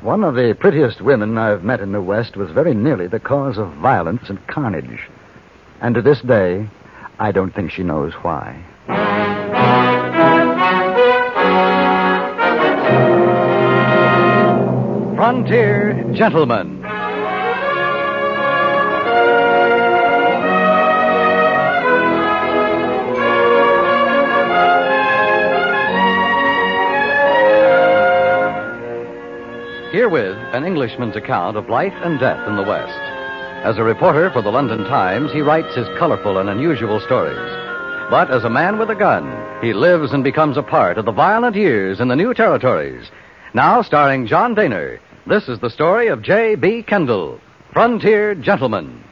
One of the prettiest women I've met in the West was very nearly the cause of violence and carnage. And to this day, I don't think she knows why. Frontier Gentlemen. Herewith, an Englishman's account of life and death in the West. As a reporter for the London Times, he writes his colorful and unusual stories. But as a man with a gun, he lives and becomes a part of the violent years in the new territories. Now starring John Daner, this is the story of J.B. Kendall, Frontier Gentleman.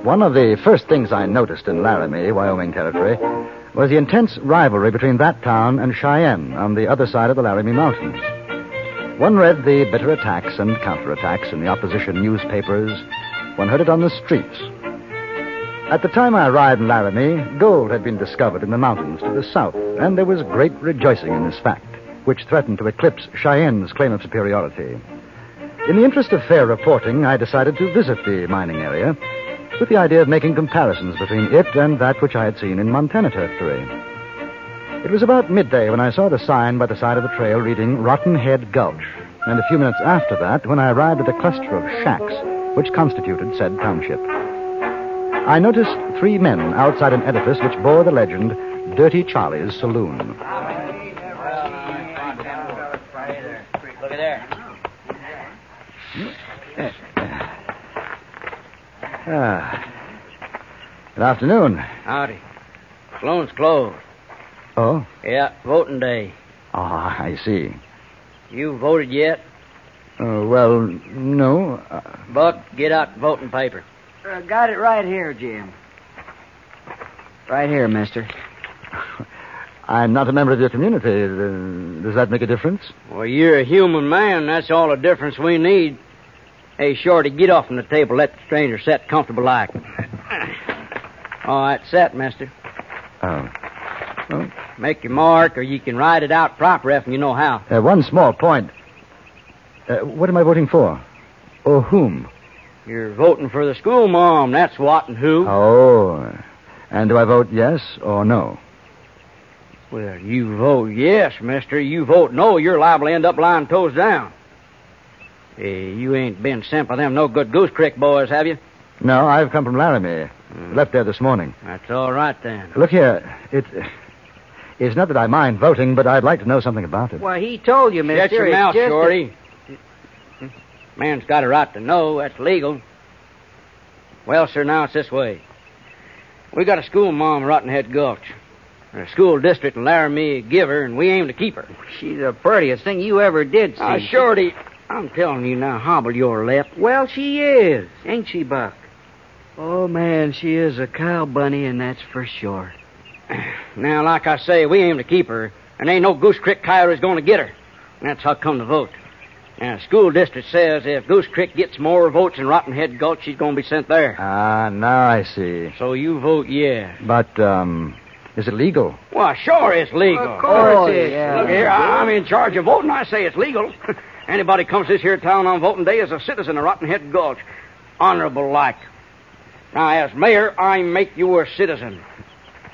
One of the first things I noticed in Laramie, Wyoming Territory, was the intense rivalry between that town and Cheyenne on the other side of the Laramie Mountains. One read the bitter attacks and counterattacks in the opposition newspapers. One heard it on the streets. At the time I arrived in Laramie, gold had been discovered in the mountains to the south, and there was great rejoicing in this fact, which threatened to eclipse Cheyenne's claim of superiority. In the interest of fair reporting, I decided to visit the mining area with the idea of making comparisons between it and that which I had seen in Montana Territory. It was about midday when I saw the sign by the side of the trail reading Rotten Head Gulch, and a few minutes after that when I arrived at a cluster of shacks which constituted said township. I noticed 3 men outside an edifice which bore the legend, Dirty Charlie's Saloon. Look at there. Good afternoon. Howdy. Saloon's closed. Oh? Yeah, voting day. Oh, I see. You voted yet? Well, no. Buck, get out the voting paper. Got it right here, Jim. Right here, mister. I'm not a member of your community. Does that make a difference? Well, you're a human man. That's all the difference we need. Hey, Shorty, get off from the table. Let the stranger sit comfortable like. All right, set, mister. Oh. Well, make your mark, or you can write it out proper if you know how. One small point. What am I voting for? Or whom? You're voting for the school mom. That's what and who. Oh. And do I vote yes or no? Well, you vote yes, mister. You vote no, you're liable to end up lying toes down. Hey, you ain't been sent by them no good Goose Creek boys, have you? No, I've come from Laramie. Left there this morning. That's all right, then. Look here, it's not that I mind voting, but I'd like to know something about it. Well, he told you, mister. Shut your mouth, Shorty. Man's got a right to know. That's legal. Well, sir, now it's this way. We got a school mom in Rotten Head Gulch. A school district in Laramie give her, and we aim to keep her. She's the prettiest thing you ever did see. Shorty, I'm telling you now, hobble your lip. Well, she is, ain't she, Buck? Oh, man, she is a cow bunny, and that's for sure. Now, like I say, we aim to keep her, and ain't no Goose Creek coyote's going to get her. And that's how come to vote. Now, the school district says if Goose Creek gets more votes than Rotten Head Gulch, she's going to be sent there. Ah, now I see. So you vote yes. But, is it legal? Well, sure it's legal. Of course it is. Yeah. Look here, I'm in charge of voting. I say it's legal. Anybody comes this here town on voting day is a citizen of Rotten Head Gulch. Honorable like. Now, as mayor, I make you a citizen.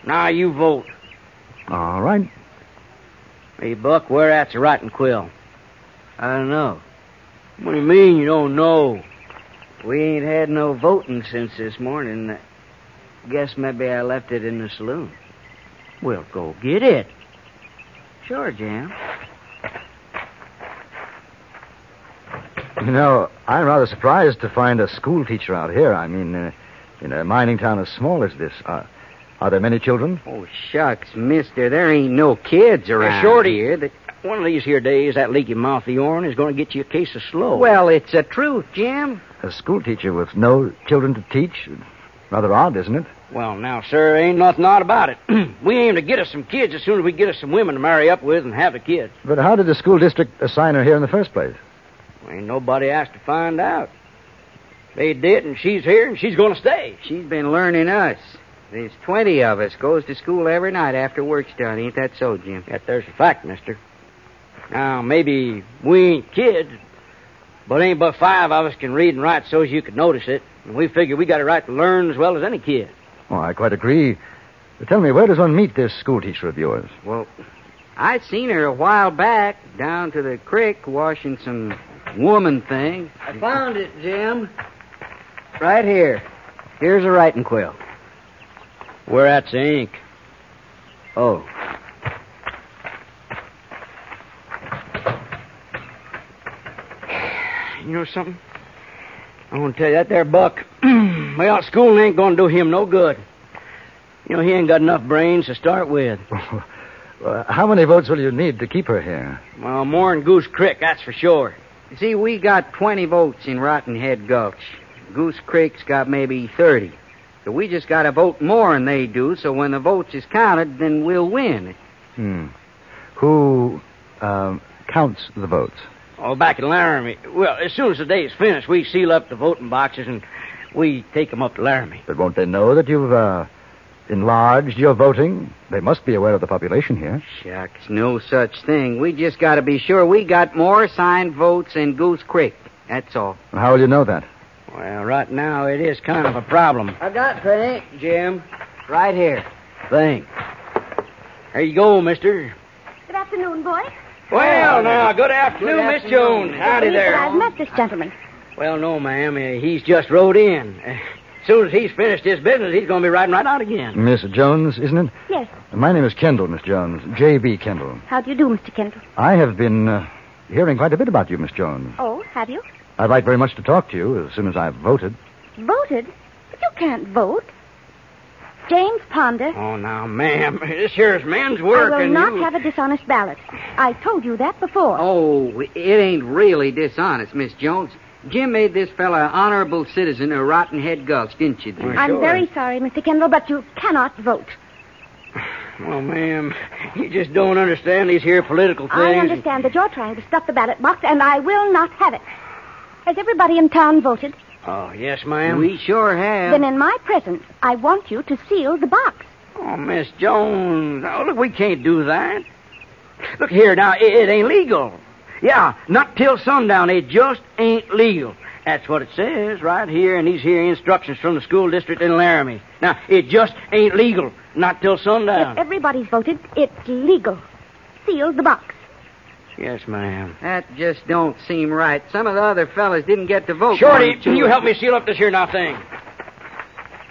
Now, you vote. All right. Hey, Buck, where at's the writing quill? I don't know. What do you mean you don't know? We ain't had no voting since this morning. Guess maybe I left it in the saloon. Well, go get it. Sure, Jim. You know, I'm rather surprised to find a school teacher out here. I mean, in a mining town as small as this. Are there many children? Oh, shucks, mister. There ain't no kids around Shorty, here. One of these here days, that leaky mouth of yourn is going to get you a case of slow. Well, it's the truth, Jim. A school teacher with no children to teach? Rather odd, isn't it? Well, now, sir, ain't nothing odd about it. We aim to get us some kids as soon as we get us some women to marry up with and have the kids. But how did the school district assign her here in the first place? Ain't nobody asked to find out. They did, and she's here, and she's going to stay. She's been learning us. There's 20 of us. Goes to school every night after work's done. Ain't that so, Jim? Yet there's a fact, mister. Now, maybe we ain't kids, but ain't but 5 of us can read and write so's you could notice it. And we figure we got a right to learn as well as any kid. Oh, I quite agree. But tell me, where does one meet this schoolteacher of yours? Well, I'd seen her a while back down to the creek washing some woman things. I found it, Jim. Right here. Here's a writing quill. Where at's the ink? Oh. You know something? I want to tell you, that there Buck, well, school ain't going to do him no good. You know, he ain't got enough brains to start with. How many votes will you need to keep her here? Well, more'n Goose Creek, that's for sure. You see, we got 20 votes in Rotten Head Gulch. Goose Creek's got maybe 30. So we just got to vote more than they do, so when the votes is counted, then we'll win. Who counts the votes? Oh, back in Laramie. Well, as soon as the day's finished, we seal up the voting boxes and we take them up to Laramie. But won't they know that you've enlarged your voting? They must be aware of the population here. Shucks, no such thing. We just got to be sure we got more signed votes in Goose Creek. That's all. How will you know that? Well, right now it is kind of a problem. I got the ink, Jim. Right here. Thanks. There you go, mister. Good afternoon, boy. Well, now, good afternoon, Miss Jones. Howdy there. I've met this gentleman. Well, no, ma'am. He's just rode in. As soon as he's finished his business, he's going to be riding right out again. Miss Jones, isn't it? Yes. My name is Kendall, Miss Jones. J.B. Kendall. How do you do, Mr. Kendall? I have been hearing quite a bit about you, Miss Jones. Oh, have you? I'd like very much to talk to you as soon as I've voted. Voted? But you can't vote. James Ponder. Oh, now, ma'am, this here is men's work. I will and not you... have a dishonest ballot. I told you that before. Oh, it ain't really dishonest, Miss Jones. Jim made this fella an honorable citizen of Rotten Head Gulch, didn't you, dear? Well, I'm sure. very sorry, Mr. Kendall, but you cannot vote. Well, ma'am, you just don't understand these here political things. I understand that you're trying to stuff the ballot box, and I will not have it. Has everybody in town voted? Oh, yes, ma'am. We sure have. Then in my presence, I want you to seal the box. Oh, Miss Jones. Oh, look, we can't do that. Look here, now, it ain't legal. Yeah, not till sundown. It just ain't legal. That's what it says right here in these here instructions from the school district in Laramie. Now, it just ain't legal. Not till sundown. If everybody's voted, it's legal. Seal the box. Yes, ma'am. That just don't seem right. Some of the other fellas didn't get to vote. Shorty, can you help me seal up this here now thing?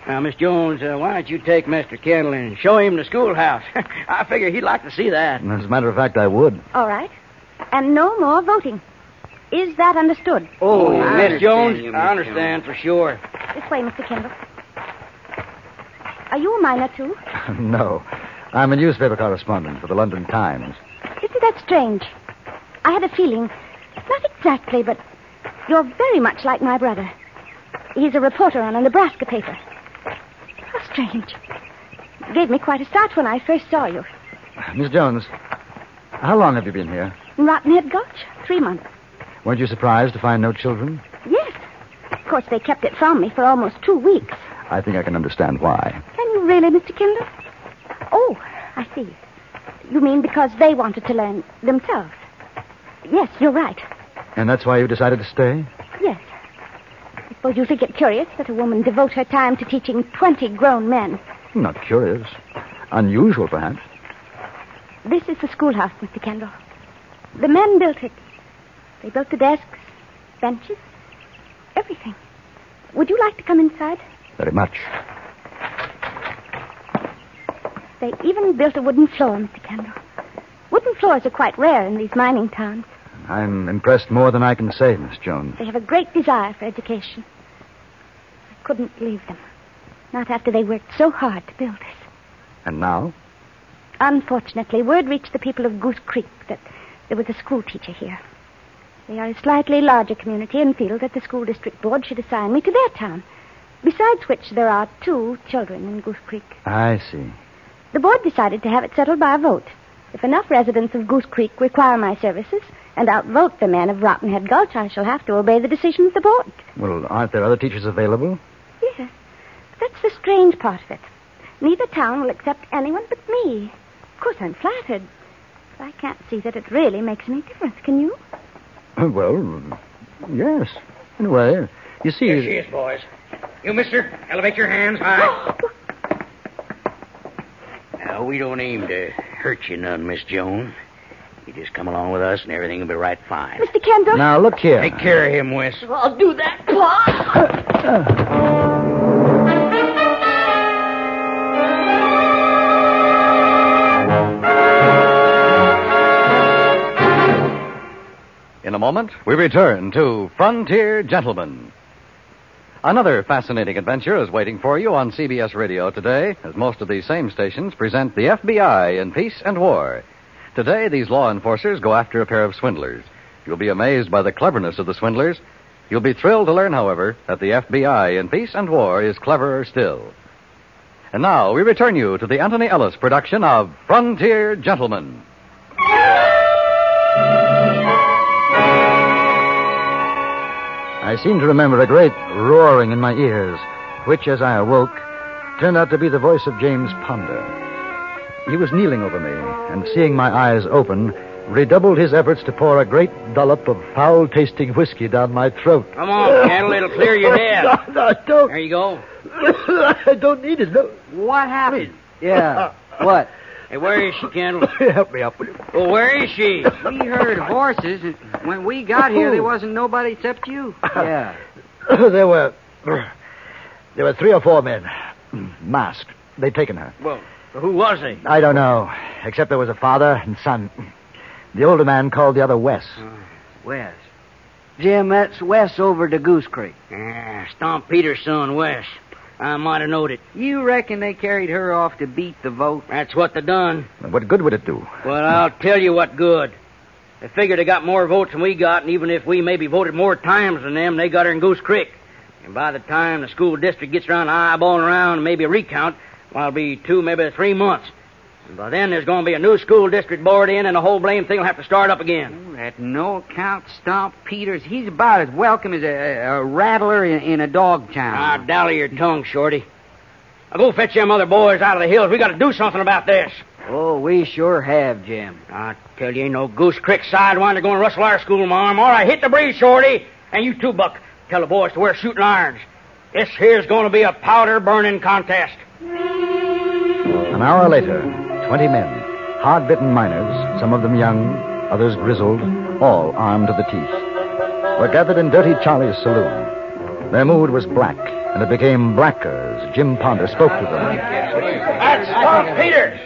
Now, Miss Jones, why don't you take Mr. Kendall and show him the schoolhouse? I figure he'd like to see that. As a matter of fact, I would. All right. And no more voting. Is that understood? Oh, I Miss Jones, understand you, Miss I understand for sure. This way, Mr. Kendall. Are you a miner, too? No. I'm a newspaper correspondent for the London Times. Isn't that strange? I had a feeling, not exactly, but you're very much like my brother. He's a reporter on a Nebraska paper. How strange. It gave me quite a start when I first saw you. Miss Jones, how long have you been here? In Rotten Head Gulch? 3 months. Weren't you surprised to find no children? Yes. Of course, they kept it from me for almost 2 weeks. I think I can understand why. Can you really, Mr. Kendall? Oh, I see. You mean because they wanted to learn themselves? Yes, you're right. And that's why you decided to stay? Yes. I suppose you think it curious that a woman devote her time to teaching 20 grown men. Not curious. Unusual, perhaps. This is the schoolhouse, Mr. Kendall. The men built it. They built the desks, benches, everything. Would you like to come inside? Very much. They even built a wooden floor, Mr. Kendall. Wooden floors are quite rare in these mining towns. I'm impressed more than I can say, Miss Jones. They have a great desire for education. I couldn't leave them. Not after they worked so hard to build this. And now? Unfortunately, word reached the people of Goose Creek that there was a school teacher here. They are a slightly larger community and feel that the school district board should assign me to their town. Besides which, there are 2 children in Goose Creek. I see. The board decided to have it settled by a vote. If enough residents of Goose Creek require my services, and outvote the men of Rottenhead Gulch, I shall have to obey the decision of the board. Well, aren't there other teachers available? Yes. That's the strange part of it. Neither town will accept anyone but me. Of course, I'm flattered. But I can't see that it really makes any difference, can you? Well, yes. In a way. You see... Here she is, boys. You, mister, elevate your hands high. Now, we don't aim to hurt you none, Miss Jones. You just come along with us and everything will be right fine. Mr. Kendall? Now, look here. Take care of him, Wes. I'll do that, Pa. In a moment, we return to Frontier Gentlemen. Another fascinating adventure is waiting for you on CBS Radio today, as most of these same stations present the FBI in Peace and War. Today, these law enforcers go after a pair of swindlers. You'll be amazed by the cleverness of the swindlers. You'll be thrilled to learn, however, that the FBI in Peace and War is cleverer still. And now, we return you to the Anthony Ellis production of Frontier Gentlemen. I seem to remember a great roaring in my ears, which, as I awoke, turned out to be the voice of James Ponder. He was kneeling over me, and seeing my eyes open, redoubled his efforts to pour a great dollop of foul-tasting whiskey down my throat. Come on, Candle, it'll clear your head. No, don't. There you go. I don't need it. No. What happened? Yeah. What? Hey, where is she, Candle? Help me up, will you? Well, where is she? We heard horses, and when we got here, there wasn't nobody except you. Yeah. There were 3 or 4 men, masked. They'd taken her. Well, who was they? I don't know, except there was a father and son. The older man called the other Wes. Wes. Jim, that's Wes over to Goose Creek. Stomp Peter's son, Wes. I might have knowed it. You reckon they carried her off to beat the vote? That's what they done. What good would it do? Well, I'll tell you what good. They figured they got more votes than we got, and even if we maybe voted more times than them, they got her in Goose Creek. And by the time the school district gets around eyeballing around and maybe a recount, well, it'll be 2, maybe 3 months. And by then, there's going to be a new school district board in, and the whole blame thing will have to start up again. Oh, that no-account Stomp Peters, he's about as welcome as a rattler in a dog town. Dally your tongue, Shorty. Now go fetch them other boys out of the hills. We got to do something about this. Oh, we sure have, Jim. I tell you, ain't no Goose Creek sidewinder going to rustle our school, Mom. All right, hit the breeze, Shorty. And you too, Buck. Tell the boys to wear shooting irons. This here's going to be a powder-burning contest. An hour later, 20 men, hard-bitten miners, some of them young, others grizzled, all armed to the teeth, were gathered in Dirty Charlie's saloon. Their mood was black, and it became blacker as Jim Ponder spoke to them. That's Stomp Peters.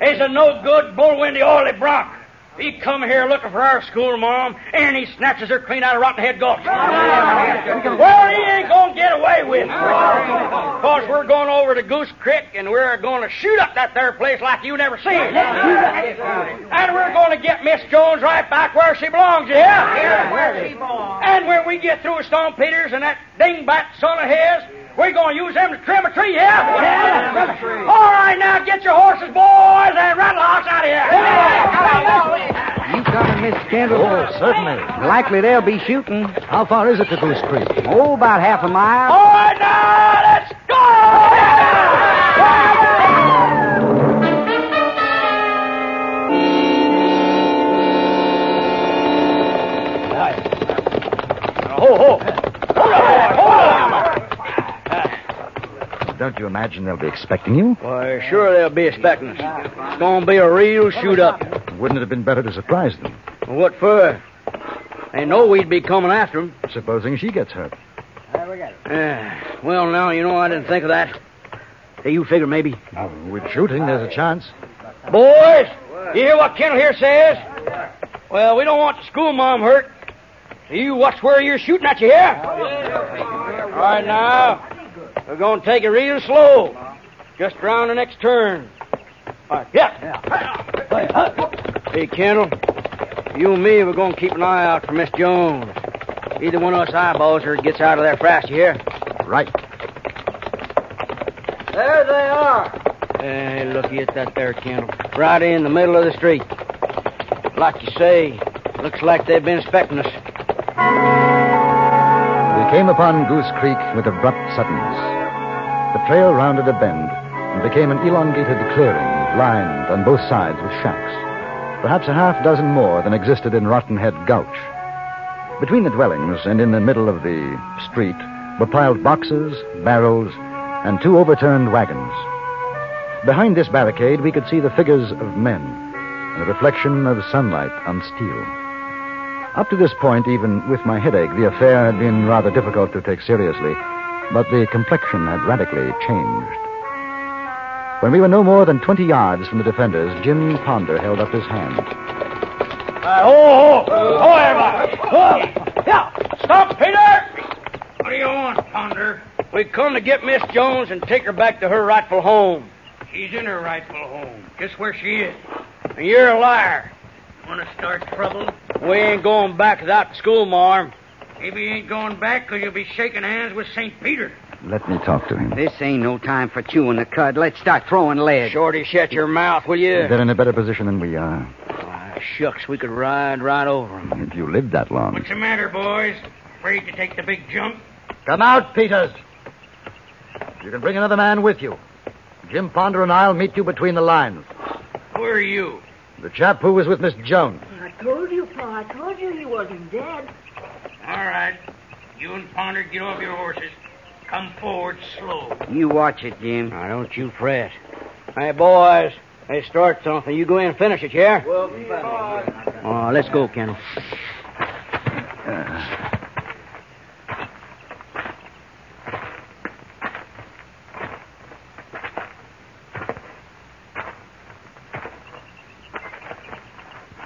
He's a no-good, bull-windy, oily bronc. He come here looking for our school, Mom, and he snatches her clean out of Rottenhead Gulch. Well, he ain't going to get away with it. Because we're going over to Goose Creek, and we're going to shoot up that there place like you never seen. And we're going to get Miss Jones right back where she belongs, you hear? Where she belongs. And when we get through with Stomp Peters and that dingbat son of his, we're going to use them to trim a tree, yeah? Trim a tree. All right, now get your horses, boys, and rattle the house out of here. You coming, Miss Kendall? Oh, certainly. Likely they'll be shooting. How far is it to Goose Creek? Oh, about half a mile. All right, now, let's go! Hold on. Don't you imagine they'll be expecting you? Why, sure they'll be expecting us. It's going to be a real shoot-up. Wouldn't it have been better to surprise them? Well, what for? They know we'd be coming after them. Supposing she gets hurt. Well, now, you know, I didn't think of that. Hey, you figure maybe. With shooting, there's a chance. Boys, you hear what Kendall here says? Well, we don't want the school mom hurt. So you watch where you're shooting at, you hear? All right, now. We're going to take it real slow. Just around the next turn. All right, yeah. Hey, Kendall, you and me, we're going to keep an eye out for Miss Jones. Either one of us eyeballs her gets out of there fast, you hear? Right. There they are. Hey, looky at that there, Kendall. Right in the middle of the street. Like you say, Looks like they've been expecting us. We came upon Goose Creek with abrupt suddenness. The trail rounded a bend and became an elongated clearing, lined on both sides with shacks. Perhaps a half dozen more than existed in Rotten Head Gulch. Between the dwellings and in the middle of the street were piled boxes, barrels, and 2 overturned wagons. Behind this barricade, we could see the figures of men and a reflection of sunlight on steel. Up to this point, even with my headache, the affair had been rather difficult to take seriously, but the complexion had radically changed. When we were no more than 20 yards from the defenders, Jim Ponder held up his hand. Everybody! Yeah! Stop, Peter! What do you want, Ponder? We come to get Miss Jones and take her back to her rightful home. She's in her rightful home. Just where she is. And you're a liar. Want to start trouble? We ain't going back without the school, Marm. Maybe you ain't going back because you'll be shaking hands with St. Peter. Let me talk to him. This ain't no time for chewing the cud. Let's start throwing lead. Shorty, shut your mouth, will you? They're in a better position than we are. Shucks, we could ride right over them. If you lived that long. What's the matter, boys? Afraid to take the big jump? Come out, Peters. You can bring another man with you. Jim Ponder and I'll meet you between the lines. Who are you? The chap who was with Miss Jones. I told you, Pa. I told you he wasn't dead. All right. You and Ponder get off your horses. Come forward slow. You watch it, Jim. Now, don't you fret. Hey, boys, they start something. You go in and finish it, yeah? Well, Oh, let's go, Kenny.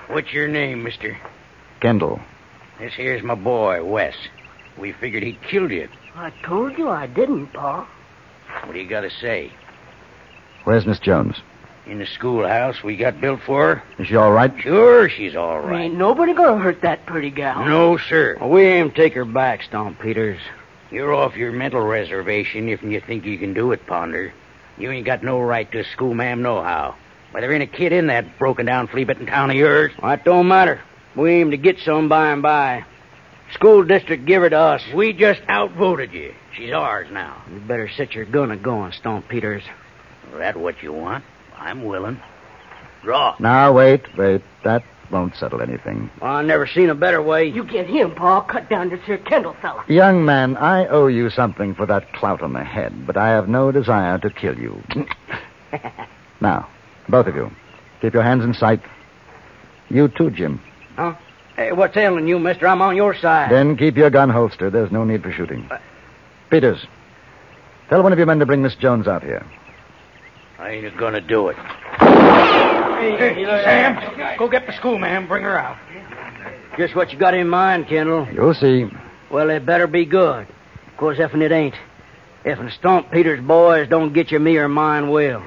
What's your name, mister? Kendall. This here's my boy, Wes. We figured he'd killed you. I told you I didn't, Pa. What do you got to say? Where's Miss Jones? In the schoolhouse we got built for her? Is she all right? Sure, she's all right. Ain't nobody gonna hurt that pretty gal. No, sir. We aim to take her back, Stomp Peters. You're off your mental reservation if you think you can do it, Ponder. You ain't got no right to a schoolma'am nohow. Why, there ain't a kid in that broken-down, flea-bitten town of yours. Well, that don't matter. We aim to get some by and by. School district give her to us. We just outvoted you. She's ours now. You better set your gun a-going, Stomp Peters. Well, that what you want? I'm willing. Draw. Now, wait. That won't settle anything. Well, I never seen a better way. You get him, Pa. Cut down this here Kendall fella. Young man, I owe you something for that clout on the head, but I have no desire to kill you. Now, both of you, keep your hands in sight. You too, Jim. Huh? Hey, what's ailing you, mister? I'm on your side. Then keep your gun holstered. There's no need for shooting. Peters, tell one of your men to bring Miss Jones out here. I ain't gonna do it. Hey, Sam, go get the schoolma'am. Bring her out. Just what you got in mind, Kendall. You'll see. Well, it better be good. Of course, effing it ain't. Effing Stomp Peters' boys don't get you, me or mine will.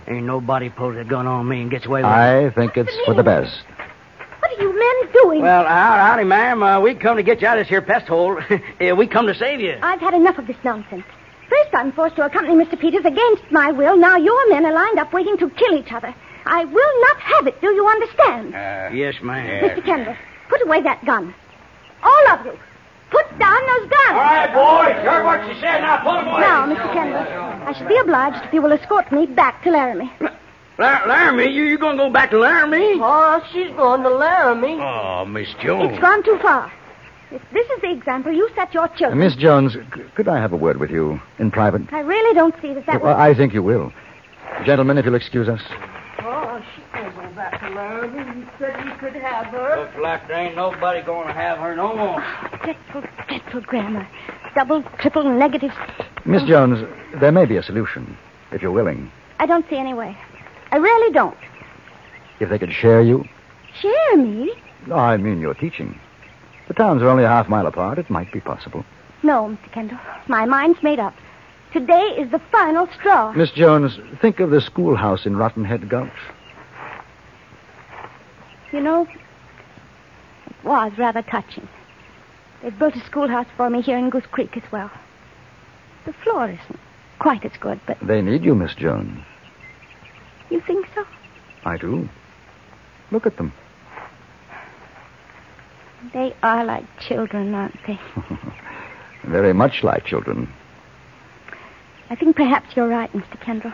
Ain't nobody pulls a gun on me and gets away with it. I think it's for the best. What are you men doing? Well, howdy, ma'am. We come to get you out of this here pest hole. We come to save you. I've had enough of this nonsense. First, I'm forced to accompany Mr. Peters against my will. Now your men are lined up waiting to kill each other. I will not have it. Do you understand? Yes, ma'am. Mr. Kendall, put away that gun. All of you. Put down those guns. All right, boys. Heard what she said. Now put them away. Now, Mr. Kendall, I should be obliged if you will escort me back to Laramie. Laramie? You gonna go back to Laramie? Pa, she's going to Laramie. Oh, Miss Jones. It's gone too far. If this is the example you set your children... Miss Jones, could I have a word with you in private? I really don't see that Well, I think you will. Gentlemen, if you'll excuse us. Oh, she can't go back to Laramie. You said you could have her. Looks like there ain't nobody gonna have her no more. Dreadful grammar. Double, triple, negatives. Miss Jones, there may be a solution, if you're willing. I don't see any way. I really don't. If they could share you? Share me? No, I mean your teaching. The towns are only a half-mile apart. It might be possible. No, Mr. Kendall. My mind's made up. Today is the final straw. Miss Jones, think of the schoolhouse in Rotten Head Gulch. You know, it was rather touching. They've built a schoolhouse for me here in Goose Creek as well. The floor isn't quite as good, but... They need you, Miss Jones. You think so? I do. Look at them. They are like children, aren't they? Very much like children. I think perhaps you're right, Mr. Kendall.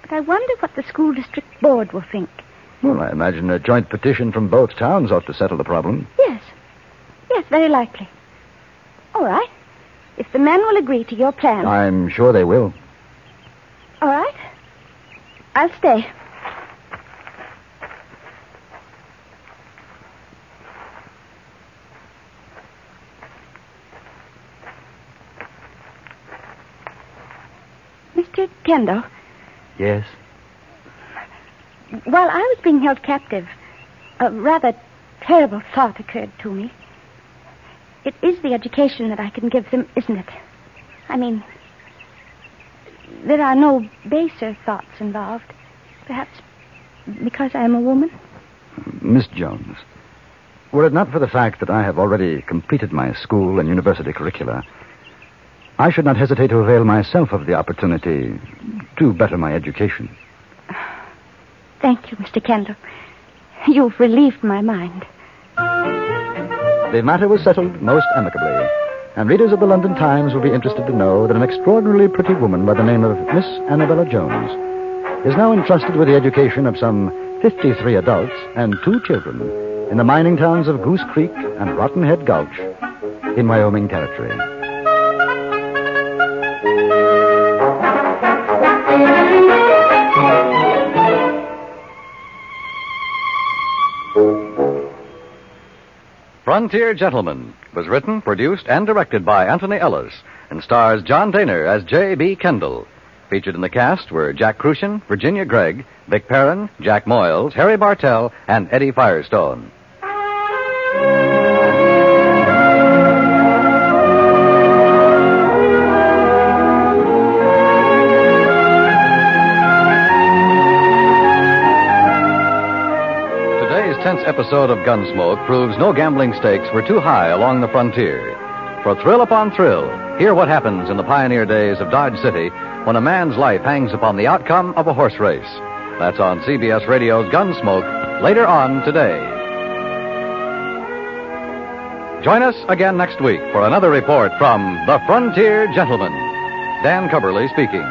But I wonder what the school district board will think. Well, I imagine a joint petition from both towns ought to settle the problem. Yes. Yes, very likely. All right. If the men will agree to your plan... I'm sure they will. All right. I'll stay. Mr. Kendall. Yes? While I was being held captive, a rather terrible thought occurred to me. It is the education that I can give them, isn't it? I mean, there are no baser thoughts involved. Perhaps because I am a woman? Miss Jones, were it not for the fact that I have already completed my school and university curricula, I should not hesitate to avail myself of the opportunity to better my education. Thank you, Mr. Kendall. You've relieved my mind. The matter was settled most amicably, and readers of the London Times will be interested to know that an extraordinarily pretty woman by the name of Miss Annabella Jones is now entrusted with the education of some 53 adults and 2 children in the mining towns of Goose Creek and Rotten Head Gulch in Wyoming Territory. Frontier Gentleman was written, produced, and directed by Anthony Ellis and stars John Daner as J.B. Kendall. Featured in the cast were Jack Crucian, Virginia Gregg, Vic Perrin, Jack Moyles, Harry Bartell, and Eddie Firestone. Tenth episode of Gunsmoke proves no gambling stakes were too high along the frontier. For thrill upon thrill, hear what happens in the pioneer days of Dodge City when a man's life hangs upon the outcome of a horse race. That's on CBS Radio's Gunsmoke later on today. Join us again next week for another report from The Frontier Gentleman. Dan Cubberly speaking.